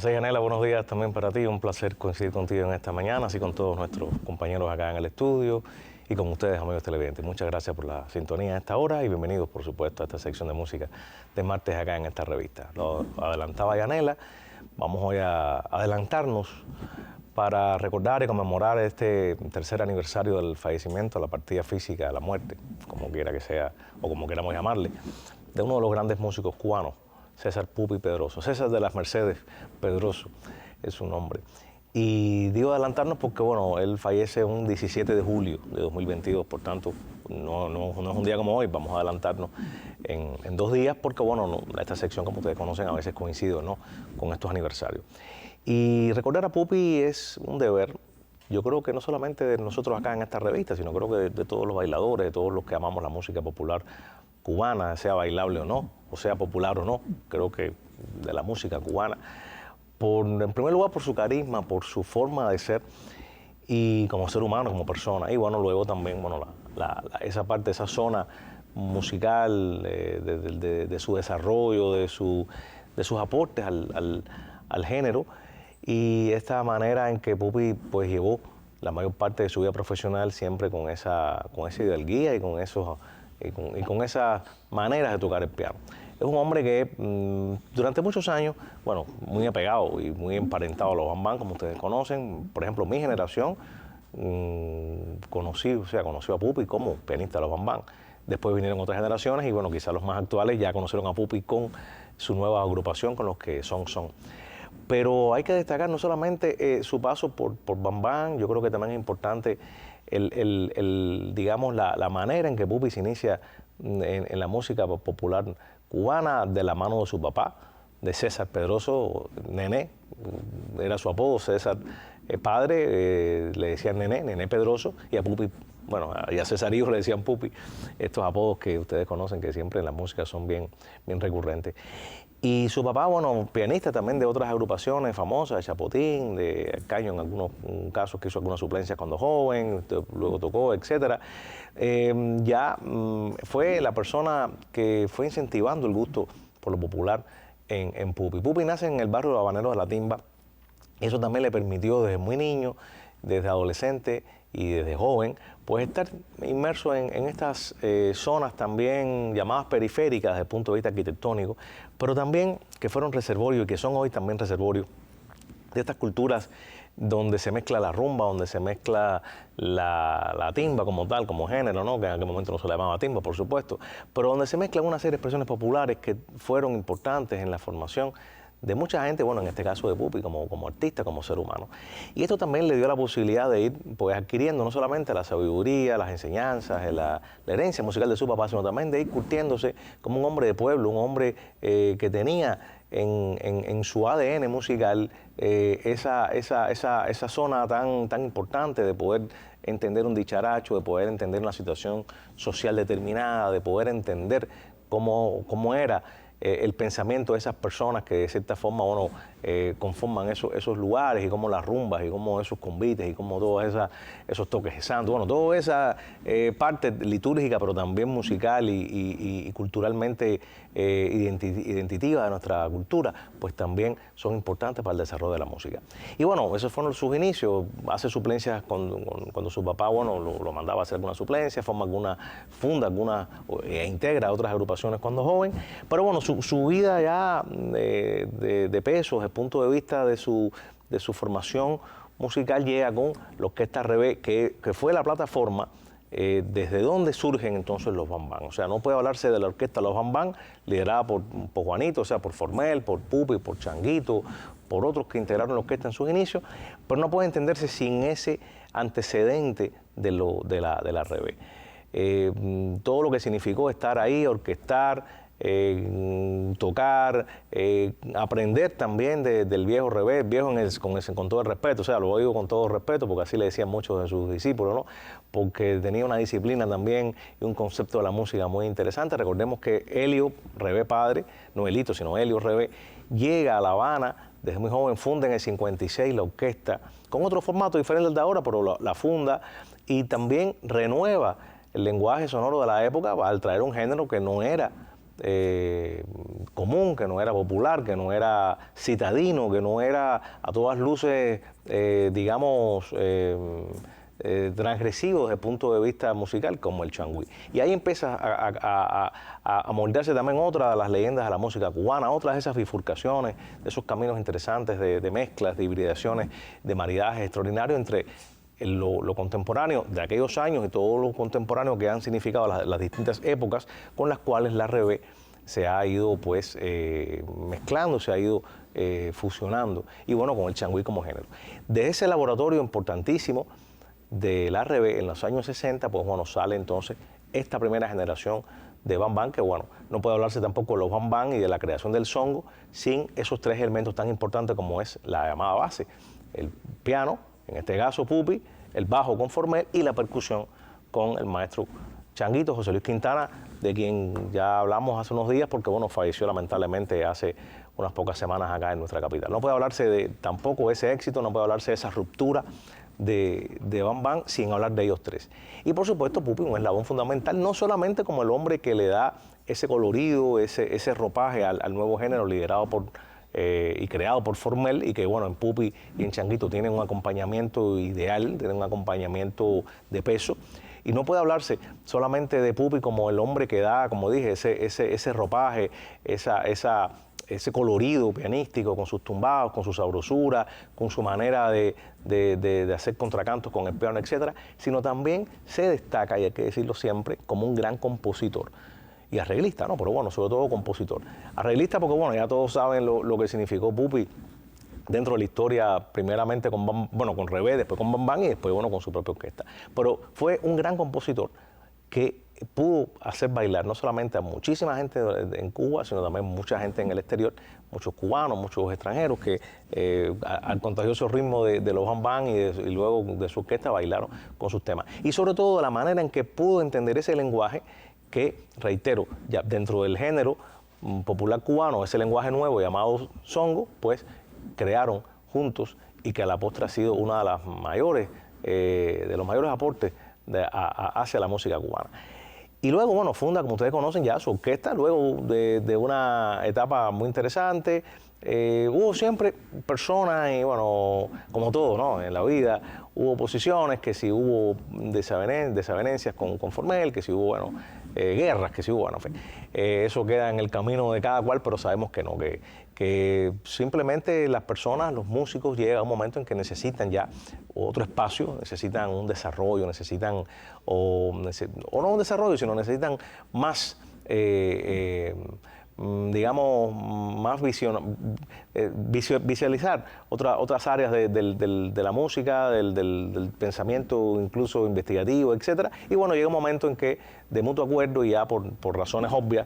José Yanela, buenos días también para ti. Un placer coincidir contigo en esta mañana, así con todos nuestros compañeros acá en el estudio y con ustedes, amigos televidentes. Muchas gracias por la sintonía a esta hora y bienvenidos, por supuesto, a esta sección de música de martes acá en esta revista. Lo adelantaba Yanela, vamos hoy a adelantarnos para recordar y conmemorar este tercer aniversario del fallecimiento, la partida física, la muerte, como quiera que sea, o como queramos llamarle, de uno de los grandes músicos cubanos, César Pupi Pedroso. César de las Mercedes Pedroso es su nombre. Y digo adelantarnos porque, bueno, él fallece un 17 de julio de 2022, por tanto, no es un día como hoy, vamos a adelantarnos en 2 días porque, bueno, esta sección, como ustedes conocen, a veces coincide, ¿no?, con estos aniversarios. Y recordar a Pupi es un deber, yo creo que no solamente de nosotros acá en esta revista, sino creo que de todos los bailadores, de todos los que amamos la música popular cubana, sea bailable o no, o sea popular o no, creo que de la música cubana, en primer lugar por su carisma, por su forma de ser y como ser humano, como persona, y bueno, luego también, bueno, esa parte, esa zona musical de su desarrollo, de sus aportes al género, y esta manera en que Pupi pues llevó la mayor parte de su vida profesional siempre con esa hidalguía y con esas maneras de tocar el piano. Es un hombre que durante muchos años, bueno, muy apegado y muy emparentado a los bambán, como ustedes conocen. Por ejemplo, mi generación conoció a Pupi como pianista de los bambán. Después vinieron otras generaciones y, bueno, quizás los más actuales ya conocieron a Pupi con su nueva agrupación, con los que son. Pero hay que destacar no solamente su paso por bambán, yo creo que también es importante digamos, la manera en que Pupi se inicia en la música popular cubana de la mano de su papá, de César Pedroso, Nené, era su apodo, César padre, le decían Nené Pedroso, y a Pupi, bueno, y a César hijo le decían Pupi, estos apodos que ustedes conocen que siempre en la música son bien recurrentes. Y su papá, bueno, pianista también de otras agrupaciones famosas, de Chapotín, de Caño en algunos casos, que hizo algunas suplencias cuando joven, luego tocó, etc. Fue la persona que fue incentivando el gusto por lo popular en Pupi. Pupi nace en el barrio de Habaneros de la Timba. Eso también le permitió desde muy niño, desde adolescente y desde joven, pues estar inmerso en estas zonas también llamadas periféricas desde el punto de vista arquitectónico, pero también que fueron reservorios y que son hoy también reservorios de estas culturas donde se mezcla la rumba, donde se mezcla la timba como tal, como género, ¿no?, que en aquel momento no se le llamaba timba, por supuesto, pero donde se mezclan una serie de expresiones populares que fueron importantes en la formación de mucha gente, bueno, en este caso de Pupi, como artista, como ser humano. Y esto también le dio la posibilidad de ir pues adquiriendo no solamente la sabiduría, las enseñanzas, la herencia musical de su papá, sino también de ir curtiéndose como un hombre de pueblo, un hombre que tenía en su ADN musical esa zona tan importante de poder entender un dicharacho, de poder entender una situación social determinada, de poder entender cómo era el pensamiento de esas personas que de cierta forma conforman esos lugares, y como las rumbas y como esos convites y como todos esos toques de santo, bueno, toda esa parte litúrgica pero también musical y culturalmente identitativa de nuestra cultura, pues también son importantes para el desarrollo de la música. Y bueno, esos fueron sus inicios. Hace suplencias cuando su papá, bueno, lo mandaba a hacer alguna suplencia, integra otras agrupaciones cuando joven, pero bueno, su vida ya de peso, desde el punto de vista de su formación musical, llega con la Orquesta Revés, que fue la plataforma desde donde surgen entonces los bambán. O sea, no puede hablarse de la orquesta Los Bambán, liderada por Juanito, o sea, por Formel, por Pupi, por Changuito, por otros que integraron la orquesta en sus inicios, pero no puede entenderse sin ese antecedente de la Revés. Todo lo que significó estar ahí, orquestar, tocar, aprender también del viejo Revés, con todo el respeto, o sea, lo digo con todo el respeto porque así le decían muchos de sus discípulos, ¿no?, porque tenía una disciplina también y un concepto de la música muy interesante. Recordemos que Helio Revés padre, no Elito, sino Helio Revés, llega a La Habana desde muy joven, funda en el 56 la orquesta, con otro formato diferente al de ahora, pero la funda, y también renueva el lenguaje sonoro de la época al traer un género que no era común, que no era popular, que no era citadino, que no era a todas luces, digamos, transgresivo desde el punto de vista musical, como el changüí. Y ahí empieza a moldearse también otra de las leyendas de la música cubana, otras de esas bifurcaciones, de esos caminos interesantes de mezclas, de hibridaciones, de maridajes extraordinarios entre lo contemporáneo de aquellos años y todo lo contemporáneo que han significado las distintas épocas con las cuales la RB se ha ido pues mezclando, se ha ido fusionando, y bueno, con el changüí como género. De ese laboratorio importantísimo del RB en los años 60, pues bueno, sale entonces esta primera generación de bam-bam, que bueno, no puede hablarse tampoco de los bam-bam y de la creación del songo sin esos tres elementos tan importantes como es la llamada base, el piano, en este caso Pupi, el bajo con Formel y la percusión con el maestro Changuito, José Luis Quintana, de quien ya hablamos hace unos días porque bueno, falleció lamentablemente hace unas pocas semanas acá en nuestra capital. No puede hablarse tampoco de ese éxito, no puede hablarse de esa ruptura de bam-bam sin hablar de ellos tres. Y por supuesto Pupi, un eslabón fundamental, no solamente como el hombre que le da ese colorido, ese ropaje al nuevo género liderado por y creado por Formel, y que bueno, en Pupi y en Changuito tienen un acompañamiento ideal, tienen un acompañamiento de peso. Y no puede hablarse solamente de Pupi como el hombre que da, como dije, ese ropaje, ese colorido pianístico, con sus tumbados, con su sabrosura, con su manera de hacer contracantos con el piano, etcétera, sino también se destaca, y hay que decirlo siempre, como un gran compositor. Y arreglista, ¿no? Pero bueno, sobre todo compositor. Arreglista porque, bueno, ya todos saben lo que significó Pupi dentro de la historia, primeramente con Rebé, después con bam-bam y después, bueno, con su propia orquesta. Pero fue un gran compositor que pudo hacer bailar no solamente a muchísima gente en Cuba, sino también mucha gente en el exterior, muchos cubanos, muchos extranjeros que al contagioso ritmo de los bam-bam y luego de su orquesta bailaron con sus temas. Y sobre todo la manera en que pudo entender ese lenguaje que, reitero, ya dentro del género popular cubano, ese lenguaje nuevo llamado songo, pues crearon juntos y que a la postre ha sido una de las mayores, de los mayores aportes hacia la música cubana. Y luego, bueno, funda, como ustedes conocen ya, su orquesta, luego de una etapa muy interesante. Hubo siempre personas, y bueno, como todo, ¿no? En la vida, hubo posiciones, que si hubo desavenencias con Formel, que si hubo, bueno, guerras, que si hubo, bueno, en fin. Eso queda en el camino de cada cual, pero sabemos que no, que simplemente las personas, los músicos, llega un momento en que necesitan ya otro espacio, necesitan un desarrollo, necesitan, o no un desarrollo, sino necesitan más, digamos, más visualizar otras áreas de la música, del pensamiento incluso investigativo, etcétera. Y bueno, llega un momento en que de mutuo acuerdo y ya por razones obvias,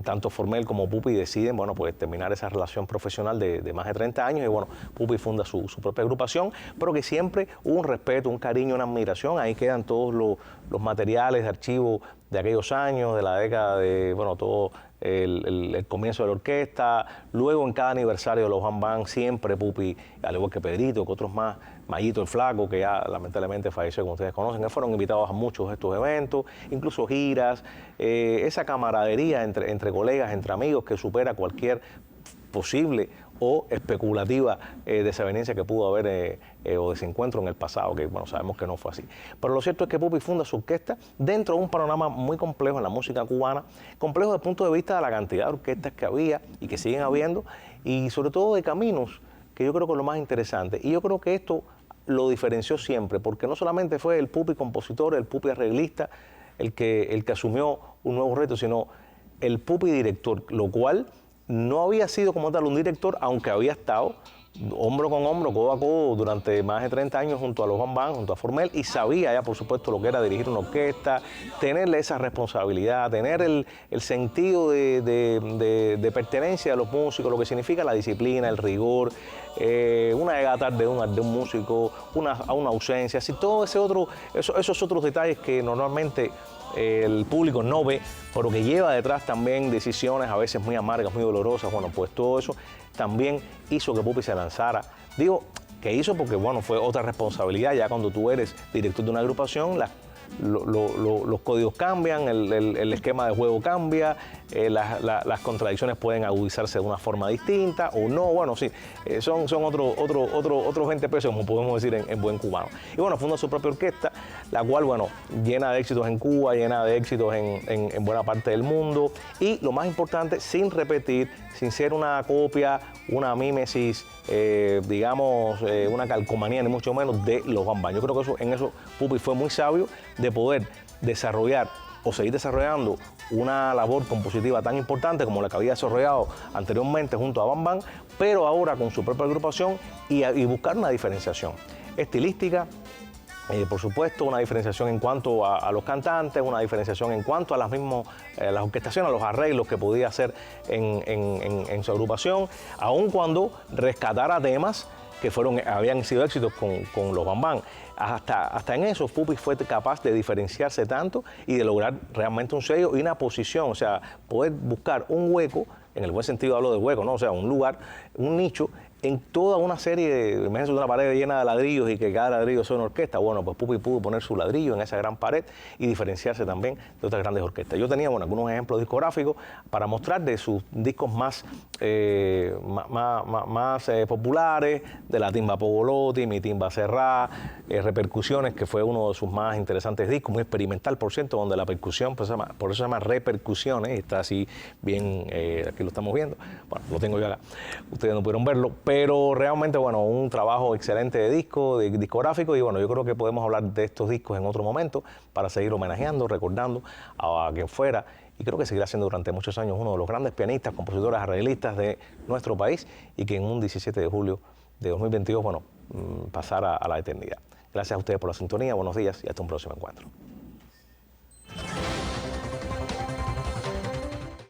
tanto Formel como Pupi deciden, bueno, pues terminar esa relación profesional de más de 30 años y bueno, Pupi funda su propia agrupación, pero que siempre hubo un respeto, un cariño, una admiración. Ahí quedan todos los materiales de archivo de aquellos años, de la década de, bueno, todo el comienzo de la orquesta. Luego en cada aniversario de los bam-bam siempre Pupi, al igual que Pedrito, que otros más, Mayito el Flaco, que ya lamentablemente falleció, como ustedes conocen, fueron invitados a muchos de estos eventos, incluso giras, esa camaradería entre colegas, entre amigos que supera cualquier posible o especulativa desavenencia que pudo haber o desencuentro en el pasado, que bueno, sabemos que no fue así. Pero lo cierto es que Pupi funda su orquesta dentro de un panorama muy complejo en la música cubana, complejo desde el punto de vista de la cantidad de orquestas que había y que siguen habiendo, y sobre todo de caminos, que yo creo que es lo más interesante. Y yo creo que esto lo diferenció siempre, porque no solamente fue el Pupi compositor, el Pupi arreglista, el que asumió un nuevo reto, sino el Pupi director, lo cual no había sido como tal un director, aunque había estado hombro con hombro, codo a codo, durante más de 30 años junto a los bam-bam, junto a Formel, y sabía ya, por supuesto, lo que era dirigir una orquesta, tenerle esa responsabilidad, tener el sentido de pertenencia a los músicos, lo que significa la disciplina, el rigor, una llegada tarde de un músico, una ausencia, así, todo esos otros detalles que normalmente el público no ve, pero que lleva detrás también decisiones a veces muy amargas, muy dolorosas. Bueno, pues todo eso también hizo que Pupi se lanzara. Digo que hizo porque, bueno, fue otra responsabilidad. Ya cuando tú eres director de una agrupación, los códigos cambian, el esquema de juego cambia, las contradicciones pueden agudizarse de una forma distinta o no. Bueno, sí, son otros 20 pesos, como podemos decir en buen cubano. Y bueno, funda su propia orquesta, la cual, bueno, llena de éxitos en Cuba, llena de éxitos en buena parte del mundo. Y lo más importante, sin repetir, sin ser una copia, una mímesis, digamos, una calcomanía, ni mucho menos, de los Bam Bam. Yo creo que en eso Pupi fue muy sabio, de poder desarrollar o seguir desarrollando una labor compositiva tan importante como la que había desarrollado anteriormente junto a Bam Bam, pero ahora con su propia agrupación y buscar una diferenciación estilística. Por supuesto, una diferenciación en cuanto a los cantantes, una diferenciación en cuanto a las orquestaciones, a los arreglos que podía hacer en su agrupación, aun cuando rescatara temas que habían sido éxitos con los Bam Bam. Hasta en eso, Pupi fue capaz de diferenciarse tanto y de lograr realmente un sello y una posición, o sea, poder buscar un hueco, en el buen sentido hablo de hueco, ¿no? O sea, un lugar, un nicho, en toda una serie de, imagínense una pared llena de ladrillos y que cada ladrillo sea una orquesta. Bueno, pues Pupi pudo poner su ladrillo en esa gran pared y diferenciarse también de otras grandes orquestas. Yo tenía, bueno, algunos ejemplos discográficos para mostrar de sus discos más populares, de la Timba Pogolotti, Mi Timba Cerrá, Repercusiones, que fue uno de sus más interesantes discos, muy experimental, por cierto, donde la percusión, pues, por eso se llama Repercusiones, y está así bien, aquí lo estamos viendo, bueno, lo tengo yo acá, ustedes no pudieron verlo, pero realmente, bueno, un trabajo excelente de discográfico, y bueno, yo creo que podemos hablar de estos discos en otro momento para seguir homenajeando, recordando a quien fuera, y creo que seguirá siendo durante muchos años uno de los grandes pianistas, compositores, arreglistas de nuestro país, y que en un 17 de julio de 2022, bueno, pasara a la eternidad. Gracias a ustedes por la sintonía, buenos días y hasta un próximo encuentro.